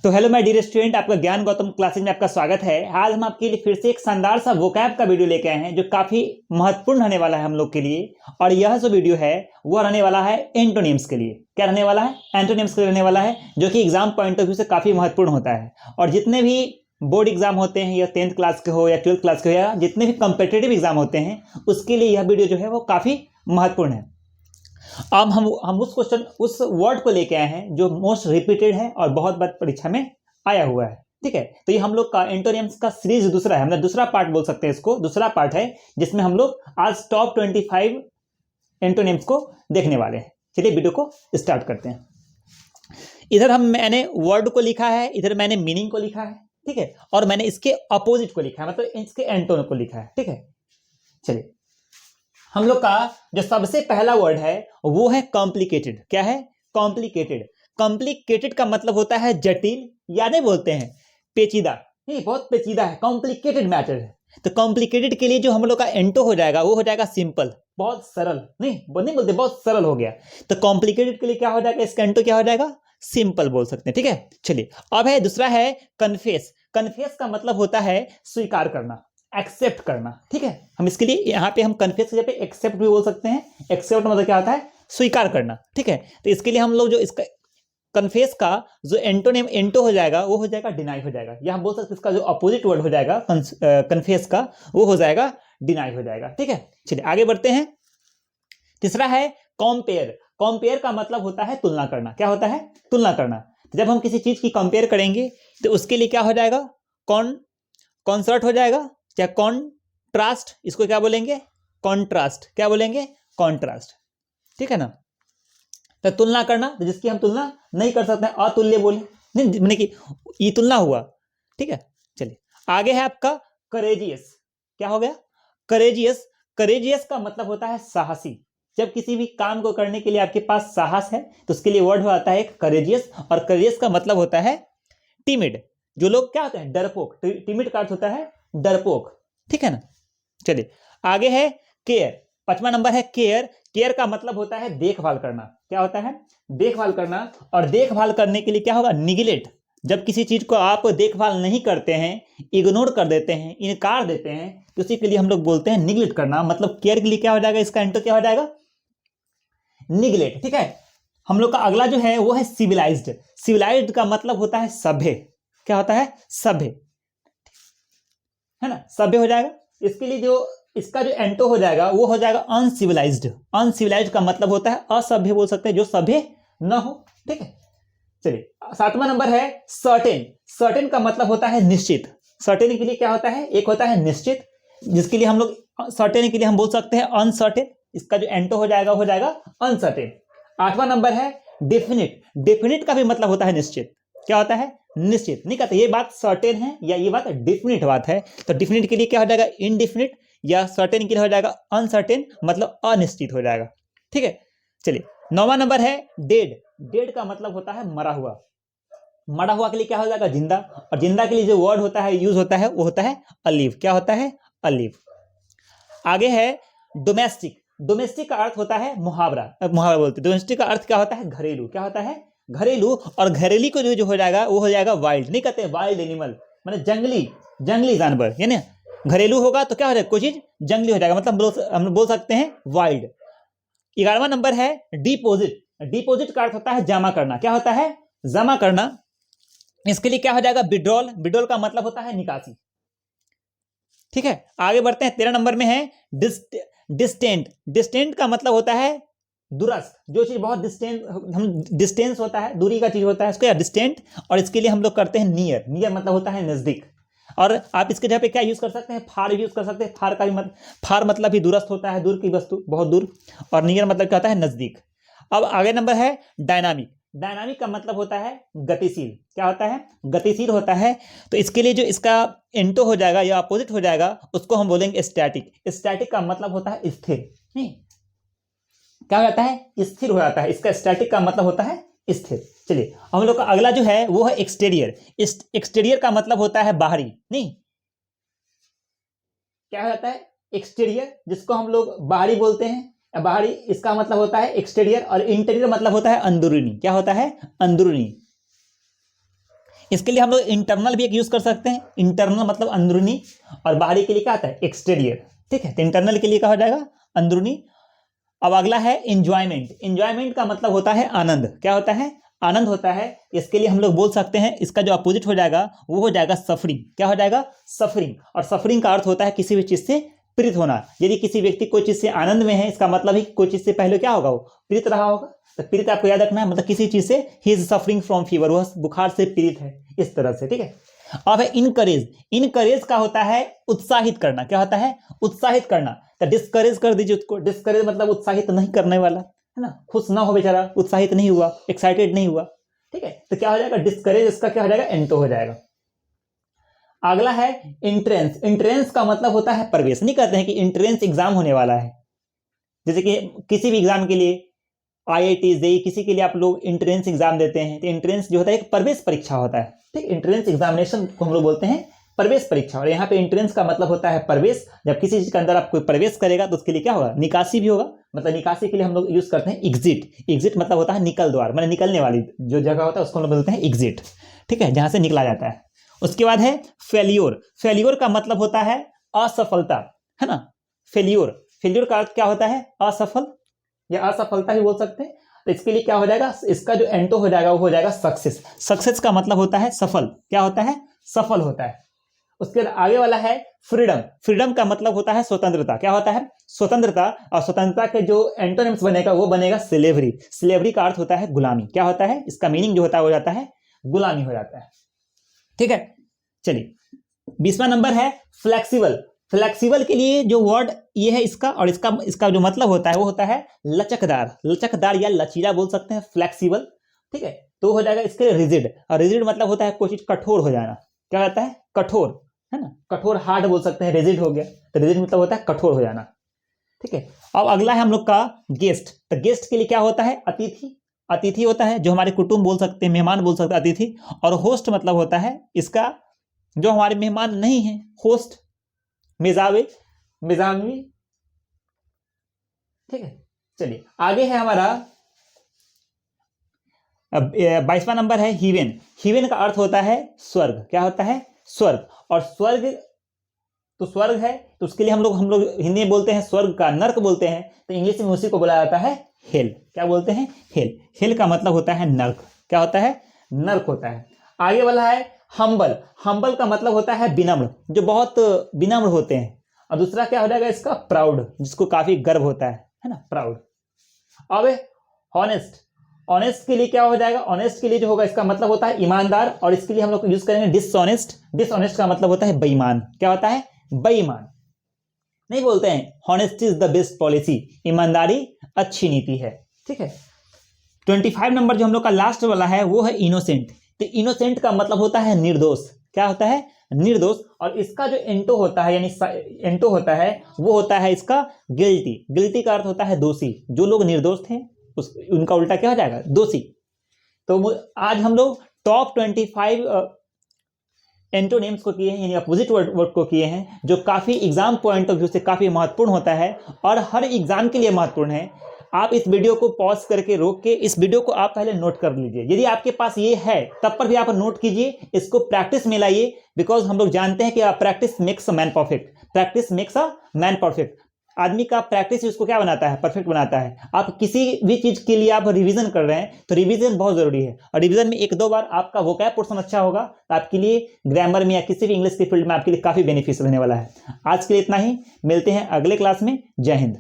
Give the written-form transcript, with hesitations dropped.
तो hello my dear student, आपका ज्ञान गौतम क्लासेज में आपका स्वागत है। आज हम आपके लिए फिर से एक शानदार सा वोकैब का वीडियो लेके आए हैं जो काफी महत्वपूर्ण रहने वाला है हम लोग के लिए। और यह जो वीडियो है वो रहने वाला है एंटोनिम्स के लिए। क्या रहने वाला है? एंटोनिम्स के लिए रहने वाला है, जो कि एग्जाम पॉइंट ऑफ व्यू से काफी महत्वपूर्ण होता है। और जितने भी बोर्ड एग्जाम होते हैं, या 10th क्लास के हो या 12th क्लास के हो, या जितने भी कॉम्पिटिटिव एग्जाम होते हैं, उसके लिए यह वीडियो जो है वो काफी महत्वपूर्ण है। अब हम उस वर्ड को लेके आए हैं जो मोस्ट रिपीटेड है और बहुत बार परीक्षा में आया हुआ है। ठीक है, तो ये हम लोग का एंटोनिम्स का सीरीज दूसरा है, मतलब दूसरा पार्ट बोल सकते हैं इसको, दूसरा पार्ट है जिसमें हम लोग आज टॉप 25 एंटोनिम्स को देखने वाले हैं। चलिए वीडियो को स्टार्ट करते हैं। इधर मैंने वर्ड को लिखा है, इधर मैंने मीनिंग को लिखा है। ठीक है, और मैंने इसके अपोजिट को लिखा है, मतलब इसके एंटोन को लिखा है। ठीक है, चलिए हम लोग का जो सबसे पहला वर्ड है वो है कॉम्प्लिकेटेड। क्या है? कॉम्प्लिकेटेड। कॉम्प्लिकेटेड का मतलब होता है जटिल, या नहीं बोलते हैं पेचीदा। नहीं, बहुत पेचीदा है, कॉम्प्लिकेटेड मैटर है। तो कॉम्प्लिकेटेड के लिए जो हम लोग का एंटो हो जाएगा वो हो जाएगा सिंपल, बहुत सरल। नहीं बोलते, बहुत सरल हो गया। तो कॉम्प्लिकेटेड के लिए क्या हो जाएगा? इसका एंटो क्या हो जाएगा? सिंपल बोल सकते हैं। ठीक है, चलिए अब है दूसरा है कन्फेस। कन्फेस का मतलब होता है स्वीकार करना, एक्सेप्ट करना। ठीक है, हम इसके लिए यहाँ पे हम कन्फेस की जगह पे एक्सेप्ट भी बोल सकते हैं। एक्सेप्ट मतलब क्या होता है? स्वीकार करना। ठीक है, तो इसके लिए हम लोग जो इसका कन्फेस का जो एंटोनिम एंटो हो जाएगा वो हो जाएगा डिनाई हो जाएगा, या हम बोल सकते हैं इसका जो अपोजिट वर्ड हो जाएगा कन्फेस का वो हो जाएगा डिनाई हो जाएगा। ठीक है, चलिए आगे बढ़ते हैं। तीसरा है कॉम्पेयर। कॉम्पेयर का मतलब होता है तुलना करना। क्या होता है? तुलना करना। तो जब हम किसी चीज की कंपेयर करेंगे तो उसके लिए क्या हो जाएगा? कॉन्सर्ट हो जाएगा, या कॉन्ट्रास्ट। इसको क्या बोलेंगे? कॉन्ट्रास्ट। क्या बोलेंगे? कॉन्ट्रास्ट। ठीक है ना, तो तुलना करना, तो जिसकी हम तुलना नहीं कर सकते, अतुल्य बोले, नहीं मैंने कि ये तुलना हुआ। ठीक है, चलिए आगे है आपका करेजियस। क्या हो गया? करेजियस। करेजियस का मतलब होता है साहसी। जब किसी भी काम को करने के लिए आपके पास साहस है तो उसके लिए वर्ड आता है करेजियस। और करेजियस का मतलब होता है टिमिड। जो लोग क्या होते हैं? डरपोक। टिमिड का अर्थ होता है डरपोक। ठीक है ना, चलिए आगे है केयर। 5वां नंबर है केयर। केयर का मतलब होता है देखभाल करना। क्या होता है? देखभाल करना। और देखभाल करने के लिए क्या होगा? निगलेक्ट। जब किसी चीज को आप देखभाल नहीं करते हैं, इग्नोर कर देते हैं, इनकार देते हैं, तो उसी के लिए हम लोग बोलते हैं निगलेक्ट करना। मतलब केयर के लिए क्या हो जाएगा? इसका एंटर क्या हो जाएगा? निगलेक्ट। ठीक है, हम लोग का अगला जो है वो है सिविलाइज्ड। सिविलाइज्ड का मतलब होता है सभ्य। क्या होता है? सभ्य, है ना, सभ्य हो जाएगा। इसके लिए जो इसका जो एंटो हो जाएगा वो हो जाएगा अनसिविलाइज्ड। अनसिविलाइज्ड का मतलब होता है असभ्य, बोल सकते हैं, जो सभ्य न हो। ठीक है, चलिए 7वां नंबर है सर्टेन। सर्टेन का मतलब होता है निश्चित। सर्टेन के लिए क्या होता है? एक होता है निश्चित, जिसके लिए हम लोग सर्टेन के लिए हम बोल सकते हैं अनसर्टेन। इसका जो एंटो हो जाएगा अनसर्टेन। 8वां नंबर है डेफिनिट। डेफिनिट का भी मतलब होता है निश्चित। क्या होता है? निश्चित। नहीं कहते ये बात सर्टेन है या ये बात डेफिनिट बात है। तो डेफिनिट के लिए क्या हो जाएगा? इनडेफिनिट। या सर्टेन के लिए हो जाएगा अनसर्टेन, मतलब अनिश्चित हो जाएगा। ठीक है, चलिए 9वां नंबर है डेड। डेड का मतलब होता है मरा हुआ। मरा हुआ के लिए क्या हो जाएगा? जिंदा। और जिंदा के लिए जो वर्ड होता है, यूज होता है, वो होता है अलिव। क्या होता है? अलिव। आगे है डोमेस्टिक। डोमेस्टिक का अर्थ होता है मुहावरा। मुहावरा बोलते हैं। डोमेस्टिक का अर्थ क्या होता है? घरेलू। क्या होता है? घरेलू। और घरेलू को जो हो जाएगा वो हो जाएगा वाइल्ड। नहीं कहते वाइल्ड एनिमल, मतलब जंगली जानवर, है ना। घरेलू होगा तो क्या हो जाएगा? कोई चीज जंगली हो जाएगा, मतलब हम बोल सकते हैं वाइल्ड। 11वां नंबर है डिपोजिट। डिपोजिट का अर्थ होता है जमा करना। क्या होता है? जमा करना। इसके लिए क्या हो जाएगा? विड्रॉल। विड्रॉल का मतलब होता है निकासी। ठीक है, आगे बढ़ते हैं। 13 नंबर में है डिस्टेंट। डिस्टेंट का मतलब होता है दूरस्थ। जो चीज बहुत डिस्टेंस होता है, दूरी का चीज होता है, इसको या डिस्टेंट। और इसके लिए हम लोग करते हैं नियर। नियर मतलब होता है नजदीक। और आप इसके जगह पे क्या यूज कर सकते हैं? फार यूज कर सकते हैं। फार का भी फार मतलब भी दूरस्थ होता है, दूर की वस्तु, बहुत दूर। और नियर मतलब क्या होता है? नजदीक। अब आगे नंबर है डायनामिक। डायनामिक का मतलब होता है गतिशील। क्या होता है? गतिशील होता है। तो इसके लिए जो इसका एंटो हो जाएगा या अपोजिट हो जाएगा उसको हम बोलेंगे स्टैटिक। स्टैटिक का मतलब होता है स्थिर। नहीं, क्या हो जाता है? स्थिर हो जाता है। इसका स्टैटिक का मतलब होता है स्थिर। चलिए हम लोग का अगला जो है वो है एक्सटीरियर। एक्सटीरियर का मतलब होता है बाहरी। नहीं, क्या हो जाता है? एक्सटीरियर, जिसको हम लोग बाहरी बोलते हैं, बाहरी, इसका मतलब होता है एक्सटीरियर। और इंटीरियर मतलब होता है अंदरूनी। क्या होता है? अंदरूनी। इसके लिए हम लोग इंटरनल भी एक यूज कर सकते हैं, इंटरनल मतलब अंदरूनी, और बाहरी के लिए क्या आता है, एक्सटीरियर। ठीक है, तो इंटरनल के लिए क्या हो जाएगा, अंदरूनी। अब अगला है इंजॉयमेंट। इंजॉयमेंट का मतलब होता है आनंद। क्या होता है, आनंद होता है। इसके लिए हम लोग बोल सकते हैं, इसका जो अपोजिट हो जाएगा वो हो जाएगा सफरिंग। क्या हो जाएगा, सफरिंग। और सफरिंग का अर्थ होता है किसी भी चीज से पीड़ित होना। यदि किसी व्यक्ति कोई चीज से आनंद में है, इसका मतलब ही कोई चीज से पहले क्या होगा, वो पीड़ित रहा होगा। तो पीड़ित आपको याद रखना है, मतलब किसी चीज से he is suffering from fever, वह बुखार से पीड़ित है, इस तरह से। ठीक है, अब है इनकरेज। इनकरेज का होता है उत्साहित करना। क्या होता है, उत्साहित करना। तो डिस्करेज कर दीजिए उसको। डिस्करेज मतलब उत्साहित नहीं करने वाला, है ना, खुश ना हो बेचारा, उत्साहित नहीं हुआ, एक्साइटेड नहीं हुआ। ठीक है, तो क्या हो जाएगा, डिस्करेज, इसका क्या हो जाएगा, एंटो हो जाएगा। अगला है इंट्रेंस। इंट्रेंस का मतलब होता है प्रवेश। नहीं कहते हैं कि इंट्रेंस एग्जाम होने वाला है, जैसे कि किसी भी एग्जाम के लिए, IIT JEE किसी के लिए आप लोग इंट्रेंस एग्जाम देते हैं, तो इंट्रेंस जो होता है एक प्रवेश परीक्षा होता है। ठीक, इंट्रेंस एग्जामिनेशन को हम लोग बोलते हैं प्रवेश परीक्षा। और यहाँ पे इंट्रेंस का मतलब होता है प्रवेश। जब किसी चीज के अंदर आप कोई प्रवेश करेगा तो उसके लिए क्या होगा, निकासी भी होगा। मतलब निकासी के लिए हम लोग यूज करते हैं एग्जिट। एग्जिट मतलब होता है निकल द्वार, मतलब निकलने वाली जो जगह होता है उसको हम लोग बोलते हैं एग्जिट। ठीक है, जहां से निकला जाता है। उसके बाद है फेल्योर। फेल्योर का मतलब होता है असफलता, है ना। फेल्योर, फेल्योर का अर्थ क्या होता है, असफल या असफलता ही बोल सकते हैं। तो इसके लिए क्या हो जाएगा, इसका जो एंटो हो जाएगा वो हो जाएगा सक्सेस। सक्सेस का मतलब होता है सफल। क्या होता है, सफल होता है। उसके आगे वाला है फ्रीडम। फ्रीडम का मतलब होता है स्वतंत्रता। क्या होता है, स्वतंत्रता। और स्वतंत्रता के जो एंटोनिम्स बनेगा वो बनेगा स्लेवरी। स्लेवरी का अर्थ होता है गुलामी। क्या होता है, इसका मीनिंग जो होता है हो जाता है गुलामी हो जाता है। ठीक है, चलिए 20वां नंबर है फ्लेक्सिबल। फ्लेक्सिबल के लिए जो वर्ड ये है इसका, और इसका जो मतलब होता है वो होता है लचकदार। लचकदार या लचीला बोल सकते हैं, फ्लेक्सिबल। ठीक है, तो हो जाएगा इसके लिए रिजिड। और रिजिड मतलब होता है कोई चीज कठोर हो जाना। क्या होता है, कठोर, है ना, कठोर, हार्ड बोल सकते हैं। रिजिड हो गया, तो रिजिड मतलब होता है कठोर हो जाना। ठीक है, अब अगला है हम लोग का गेस्ट। तो गेस्ट के लिए क्या होता है, अतिथि। अतिथि होता है जो हमारे कुटुंब बोल सकते हैं, मेहमान बोल सकते हैं, अतिथि। और होस्ट मतलब होता है इसका जो हमारे मेहमान नहीं है, होस्ट, मिजावे, मिजामी। ठीक है, चलिए आगे है हमारा 22वां नंबर है हीवेन। हीवेन का अर्थ होता है स्वर्ग। क्या होता है, स्वर्ग। और स्वर्ग, तो स्वर्ग है तो उसके लिए हम लोग हिंदी में बोलते हैं स्वर्ग का नर्क बोलते हैं, तो इंग्लिश में उसी को बोला जाता है हेल। क्या बोलते हैं, हेल। हेल का मतलब होता है नर्क। क्या होता है, नर्क होता है। आगे वाला है हम्बल। हम्बल का मतलब होता है विनम्र, जो बहुत विनम्र होते हैं। और दूसरा क्या हो जाएगा इसका, प्राउड, जिसको काफी गर्व होता है ना, प्राउड। अब हॉनेस्ट। ऑनेस्ट के लिए क्या हो जाएगा, ऑनेस्ट के लिए जो होगा इसका मतलब होता है ईमानदार। और इसके लिए हम लोग यूज करेंगे डिसऑनेस्ट। डिसऑनेस्ट का मतलब होता है बेईमान। क्या होता है, बेईमान। नहीं बोलते हैं honesty is the best policy, ईमानदारी अच्छी नीति है। ठीक है, 25 नंबर जो हम लोग का लास्ट वाला है वो है इनोसेंट। तो इनोसेंट का मतलब होता है निर्दोष। क्या होता है, निर्दोष। और इसका जो एंटो होता है, यानी एंटो होता है वो होता है इसका गिल्टी। गिल्टी का अर्थ होता है दोषी। जो लोग निर्दोष थे उनका उल्टा क्या हो जाएगा, दोषी। तो आज हम लोग टॉप 25 एंटोनिम्स को किए हैं, यानी अपोजिट वर्ड को किए हैं, जो काफी एग्जाम पॉइंट ऑफ व्यू से काफी महत्वपूर्ण होता है और हर एग्जाम के लिए महत्वपूर्ण है। आप इस वीडियो को पॉज करके रोक के इस वीडियो को आप पहले नोट कर लीजिए। यदि आपके पास ये है तब पर भी आप नोट कीजिए, इसको प्रैक्टिस में लाइए। बिकॉज हम लोग जानते हैं कि practice makes a man perfect. Practice makes a man perfect. आदमी का प्रैक्टिस उसको क्या बनाता है, परफेक्ट बनाता है। आप किसी भी चीज के लिए आप रिवीजन कर रहे हैं तो रिवीजन बहुत जरूरी है। और रिवीजन में 1-2 बार आपका वोकैब पोर्शन अच्छा होगा तो आपके लिए ग्रामर में या किसी भी इंग्लिश के फील्ड में आपके लिए काफी बेनिफिशियल होने वाला है। आज के लिए इतना ही, मिलते हैं अगले क्लास में। जय हिंद।